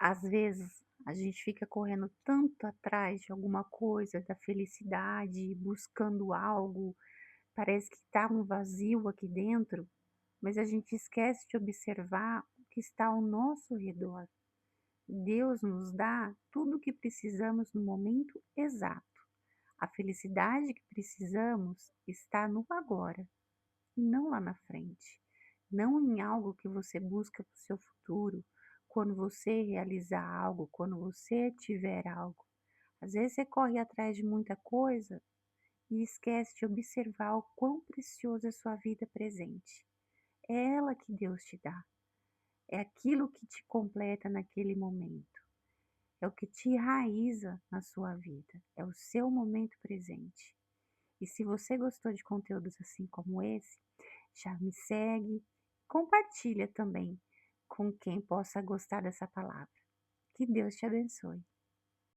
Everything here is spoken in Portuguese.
Às vezes, a gente fica correndo tanto atrás de alguma coisa, da felicidade, buscando algo, parece que está um vazio aqui dentro, mas a gente esquece de observar o que está ao nosso redor. Deus nos dá tudo o que precisamos no momento exato. A felicidade que precisamos está no agora, e não lá na frente. Não em algo que você busca para o seu futuro, quando você realizar algo, quando você tiver algo. Às vezes você corre atrás de muita coisa e esquece de observar o quão preciosa é a sua vida presente. É ela que Deus te dá, é aquilo que te completa naquele momento, é o que te enraiza na sua vida, é o seu momento presente. E se você gostou de conteúdos assim como esse, já me segue, compartilha também com quem possa gostar dessa palavra. Que Deus te abençoe.